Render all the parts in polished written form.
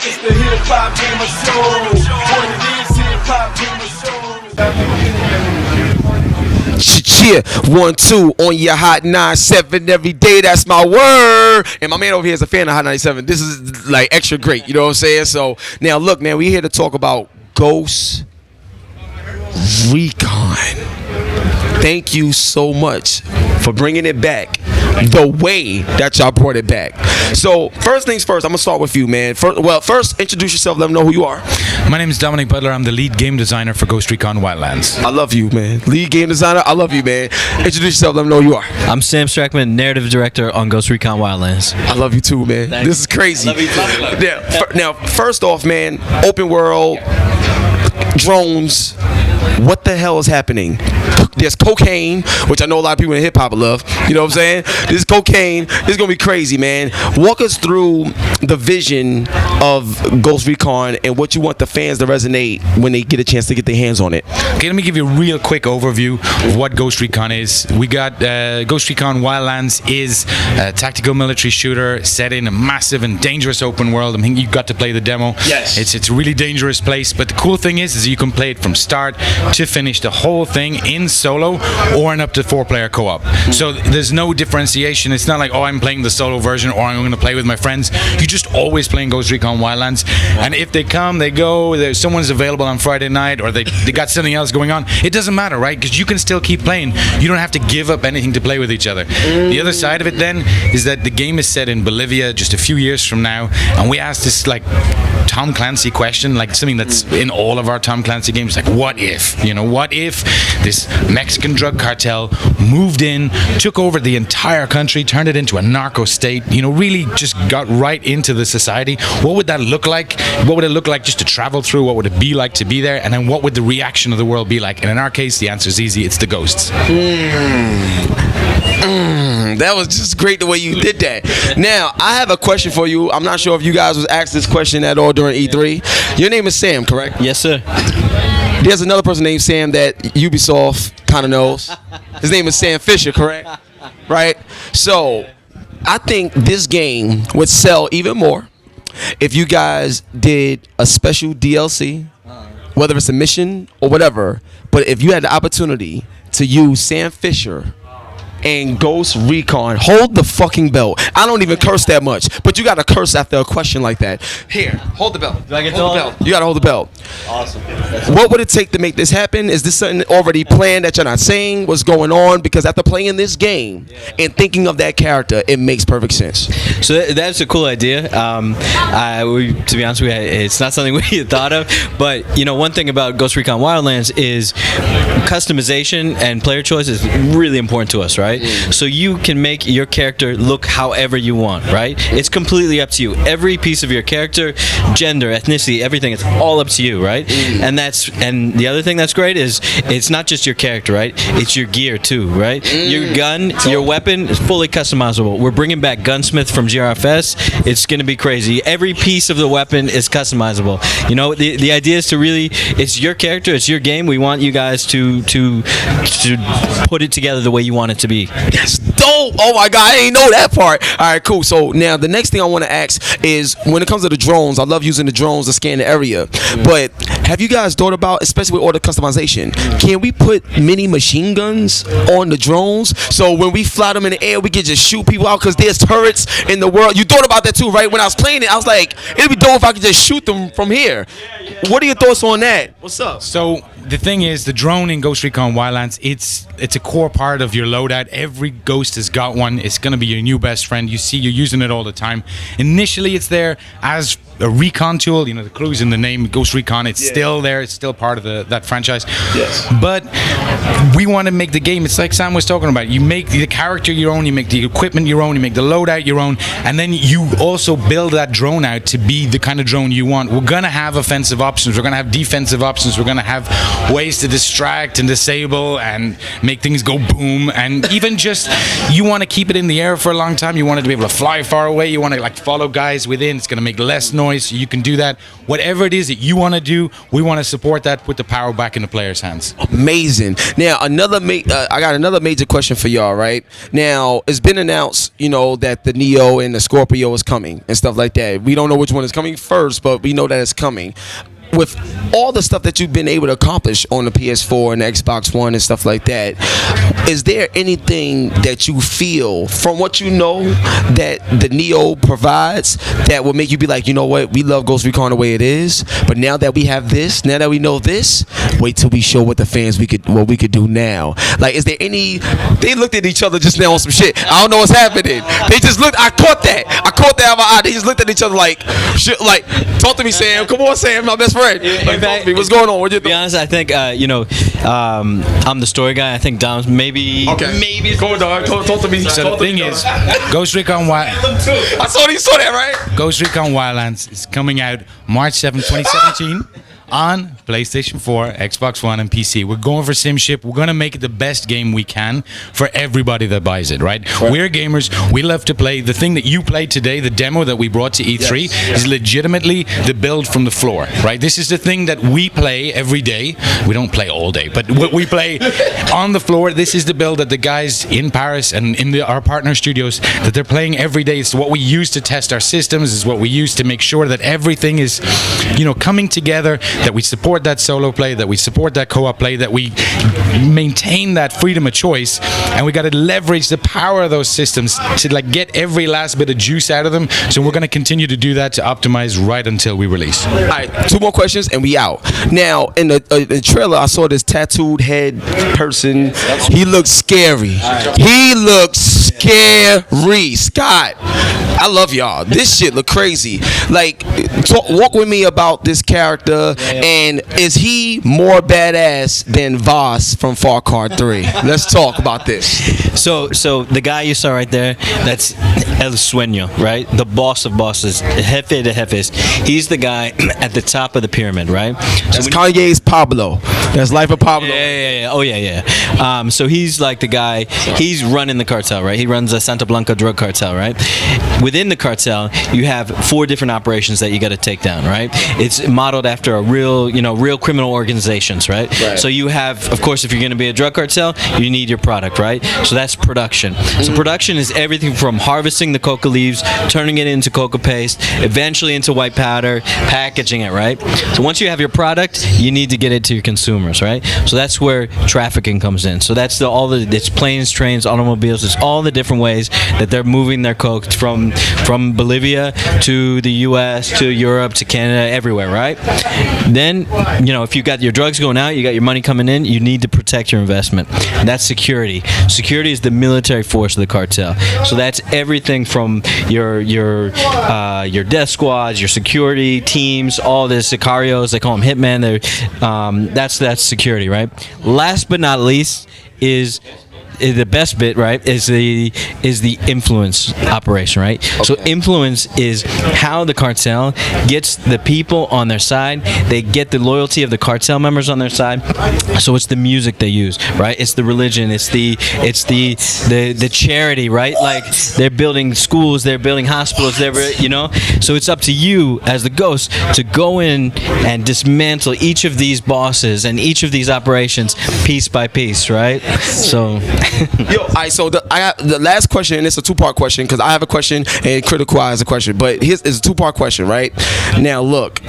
It's the hip hop gamer show. What it is, hip hop gamer show. Cheer 1 2 on your Hot 97 every day. That's my word. And my man over here is a fan of Hot 97. This is like extra great. You know what I'm saying? So now look, man, we here to talk about Ghost Recon. Thank you so much for bringing it back the way that y'all brought it back. So first things first, I'm gonna start with you, man. First introduce yourself. Let them know who you are. My name is Dominic Butler. I'm the lead game designer for Ghost Recon Wildlands. I love you, man. Lead game designer. I love you, man. Introduce yourself. Let them know who you are. I'm Sam Strackman, narrative director on Ghost Recon Wildlands. I love you too, man. Thanks. This is crazy. I love you too. Now, first off, man, open world, drones. What the hell is happening? There's cocaine, which I know a lot of people in hip hop love. You know what I'm saying? This cocaine. This is gonna be crazy, man. Walk us through the vision of Ghost Recon and what you want the fans to resonate when they get a chance to get their hands on it. Okay, let me give you a real quick overview of what Ghost Recon is. We got Ghost Recon Wildlands is a tactical military shooter set in a massive and dangerous open world. I mean, you got to play the demo. Yes. It's a really dangerous place, but the cool thing is you can play it from start to finish, the whole thing in solo or in up to 4-player co-op. So there's no differentiation. It's not like, oh, I'm playing the solo version or I'm going to play with my friends. You're just always playing Ghost Recon Wildlands. And if they come, they go, someone's available on Friday night or they got something else going on, it doesn't matter, right? Because you can still keep playing. You don't have to give up anything to play with each other. The other side of it then is that the game is set in Bolivia just a few years from now, and we asked this like Tom Clancy question, like something that's in all of our Tom Clancy games, like what if? You know, what if this Mexican drug cartel moved in, took over the entire country, turned it into a narco state, you know, really just got right into the society? What would that look like? What would it look like just to travel through? What would it be like to be there? And then what would the reaction of the world be like? And in our case, the answer is easy. It's the ghosts. That was just great the way you did that. Now, I have a question for you. I'm not sure if you guys was asked this question at all during E3. Your name is Sam, correct? Yes, sir. There's another person named Sam that Ubisoft kind of knows. His name is Sam Fisher, correct? Right? So, I think this game would sell even more if you guys did a special DLC, whether it's a mission or whatever. But if you had the opportunity to use Sam Fisher and Ghost Recon, hold the fucking belt. I don't even curse that much, but you gotta curse after a question like that. Here, hold the belt. Do I get hold the belt? You gotta hold the belt. Awesome. What would it take to make this happen? Is this something already planned that you're not saying? What's going on? Because after playing this game and thinking of that character, it makes perfect sense. So that's a cool idea. To be honest with you, it's not something we had thought of. But you know, one thing about Ghost Recon Wildlands is customization and player choice is really important to us, right? So you can make your character look however you want, right? It's completely up to you. Every piece of your character, gender, ethnicity, everything, it's all up to you, right? And the other thing that's great is it's not just your character, right? It's your gear too, right? Your gun, your weapon is fully customizable. We're bringing back Gunsmith from GRFS. It's going to be crazy. Every piece of the weapon is customizable. You know, the idea is to really, it's your character, it's your game. We want you guys to put it together the way you want it to be. That's dope. Oh my God, I ain't know that part. All right, cool. So now the next thing I want to ask is when it comes to the drones, I love using the drones to scan the area. But have you guys thought about, especially with all the customization, can we put mini machine guns on the drones so when we fly them in the air, we can just shoot people out because there's turrets in the world? You thought about that too, right? When I was playing it, I was like, it'd be dope if I could just shoot them from here. What are your thoughts on that? What's up? So the thing is, the drone in Ghost Recon Wildlands, it's a core part of your loadout. Every ghost has got one. It's going to be your new best friend. You see, you're using it all the time. Initially, it's there as a recon tool. You know, the clue's in the name, Ghost Recon. It's still there. It's still part of that franchise. Yes. But we want to make the game, it's like Sam was talking about. You make the character your own. You make the equipment your own. You make the loadout your own. And then you also build that drone out to be the kind of drone you want. We're going to have offensive options. We're going to have defensive options. We're going to have ways to distract and disable and make things go boom. And even just, you want to keep it in the air for a long time. You want it to be able to fly far away. You want to like follow guys within. It's going to make less noise. noise. You can do that. Whatever it is that you want to do, we want to support that. Put the power back in the players' hands. Amazing. Now, I got another major question for y'all. Right now, it's been announced, that the Neo and the Scorpio is coming and stuff like that. We don't know which one is coming first, but we know that it's coming. With all the stuff that you've been able to accomplish on the PS4 and the Xbox One and stuff like that, is there anything that you feel from what you know that the Neo provides that will make you be like, you know what, we love Ghost Recon the way it is, but now that we have this, now that we know this, wait till we show what the fans what we could do now. Like, is there any? They looked at each other just now on some shit. I don't know what's happening. They just looked. I caught that out of my eye. They just looked at each other like, shit. Like, talk to me, Sam. Come on, Sam. My best friend. Like, talk to me. What's going on? What you To be honest, I think I'm the story guy. I think Dom's maybe. Go on, dog. Talk to me. So the thing is, Ghost Recon I saw that, right? Ghost Recon Wildlands is coming out March 7, 2017 on PlayStation 4, Xbox One, and PC. We're going for SimShip. We're going to make it the best game we can for everybody that buys it, right? We're gamers. We love to play. The thing that you played today, the demo that we brought to E3, is legitimately the build from the floor, right? This is the thing that we play every day. We don't play all day, but what we play on the floor, this is the build that the guys in Paris and in our partner studios, that they're playing every day. It's what we use to test our systems. It's what we use to make sure that everything is, coming together, that we support that solo play, that we support that co-op play, that we maintain that freedom of choice, and we got to leverage the power of those systems to get every last bit of juice out of them. So we're going to continue to do that to optimize right until we release. All right, 2 more questions and we out. Now, in the trailer, I saw this tattooed head person. He looks scary. He looks scary. Scott, I love y'all. This shit look crazy. Like, walk with me about this character. And is he more badass than Voss from Far Cry 3? Let's talk about this. So the guy you saw right there, that's El Sueño, right? The boss of bosses, Jefe de Jefes. He's the guy at the top of the pyramid, right? That's Kanye's Pablo. That's Life of Pablo. Yeah. Oh, yeah. So he's like the guy, he's running the cartel, right? He runs the Santa Blanca drug cartel, right? Within the cartel, you have 4 different operations that you got to take down, right? It's modeled after a real criminal organizations, right? So you have, of course, if you're going to be a drug cartel, you need your product, right? So that's production. So production is everything from harvesting the coca leaves, turning it into coca paste, eventually into white powder, packaging it, right? So once you have your product, you need to get it to your consumers, right? So that's where trafficking comes in. So that's it's planes, trains, automobiles. It's all the different ways that they're moving their coke from Bolivia to the U.S. to Europe to Canada, everywhere, right? Then, if you got your drugs going out, you got your money coming in, you need to protect your investment. And that's security. Security is the military force of the cartel. So that's everything from your death squads, your security teams, all the sicarios, they call them hitmen. That's security, right? Last but not least is the best bit, right, is the influence operation, right? Okay. So influence is how the cartel gets the people on their side. They get the loyalty of the cartel members on their side. So it's the music they use, right? It's the religion. It's the charity, right? Like they're building schools, they're building hospitals, So it's up to you as the ghost to go in and dismantle each of these bosses and each of these operations piece by piece, right? So. Yo, all right, so I got the last question, and it's a 2-part question because I have a question and Critical Eye has a question, but here's a 2-part question, right? Now, look,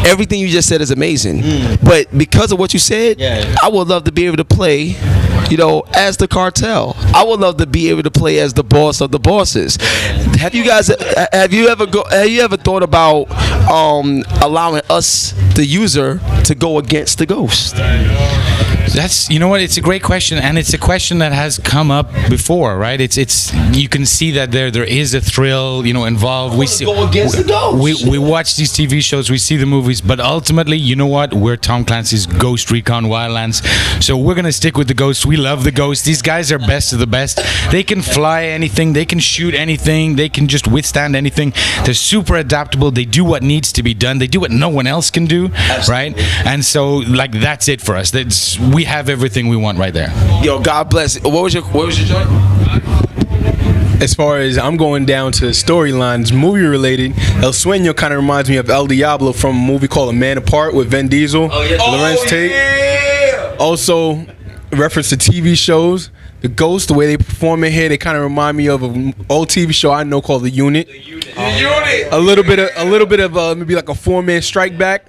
everything you just said is amazing, but because of what you said, I would love to be able to play, as the cartel. I would love to be able to play as the boss of the bosses. Have you ever thought about allowing us, the user, to go against the ghost? That's, it's a great question, and it's a question that has come up before, right? It's you can see that there is a thrill, involved. We see, go against the ghost. We watch these TV shows, we see the movies, but ultimately, you know what? We're Tom Clancy's Ghost Recon Wildlands, so we're gonna stick with the ghosts. We love the ghosts. These guys are best of the best. They can fly anything, they can shoot anything, they can just withstand anything. They're super adaptable. They do what needs to be done. They do what no one else can do, right? And so, that's it for us. We have everything we want right there. Yo, God bless. What was your joint? as far as I'm going down to storylines, movie related, El Sueño kind of reminds me of El Diablo from a movie called A Man Apart with Vin Diesel, Lorenz Tate. Yeah. Also, reference to TV shows. The Ghost, the way they perform in here, they kind of remind me of an old TV show I know called The Unit. A little bit of maybe like a 4-man strike back.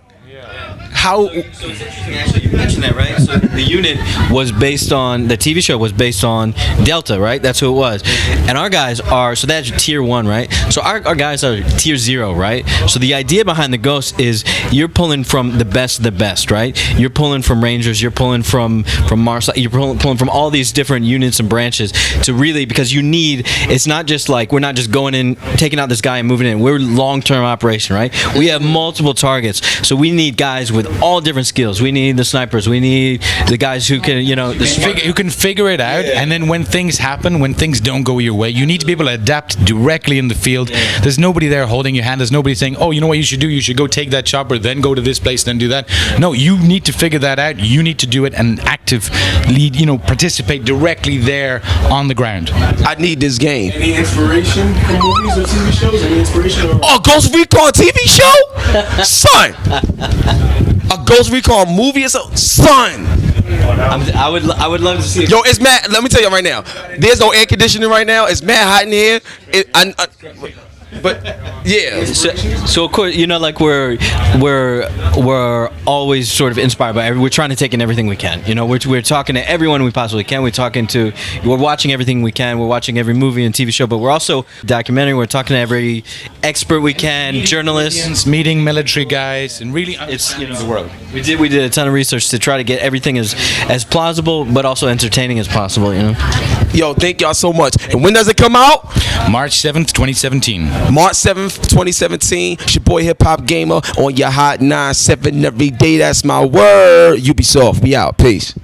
How? So it's interesting, actually, you mentioned that, right? So the unit was based on, the TV show was based on Delta, right? That's who it was. And our guys are, so that's tier 1, right? So our guys are tier 0, right? So the idea behind the Ghost is you're pulling from the best of the best, right? You're pulling from Rangers, you're pulling from Mars, you're pulling from all these different units and branches to really, because you need, it's not just like, we're not just going in, taking out this guy and moving in. We're long-term operation, right? We have multiple targets. So we need guys with all different skills. We need the snipers. We need the guys who can, Who can figure it out, and then when things happen, when things don't go your way, you need to be able to adapt directly in the field. There's nobody there holding your hand. There's nobody saying, oh, you know what you should do? You should go take that chopper, then go to this place, then do that. No, you need to figure that out. You need to do it and actively, participate directly there on the ground. I need this game. Any inspiration from movies or TV shows? Any inspiration? Oh, Ghost Recon TV show? Son! A Ghost Recon movie or so? Son! I would love to see it. Yo, it's mad. Let me tell you right now. There's no air conditioning right now. It's mad hot in here. But yeah. So of course, we're always sort of inspired by. We're trying to take in everything we can. We're talking to everyone we possibly can. We're watching everything we can. We're watching every movie and TV show. But we're also documentary. We're talking to every expert we can, journalists, meeting military guys, and really understanding the world. We did a ton of research to try to get everything as plausible but also entertaining as possible. Yo, thank y'all so much. And when does it come out? March 7th, 2017. March 7th, 2017. It's your boy Hip Hop Gamer on your Hot 97 every day. That's my word. Ubisoft. We out. Peace.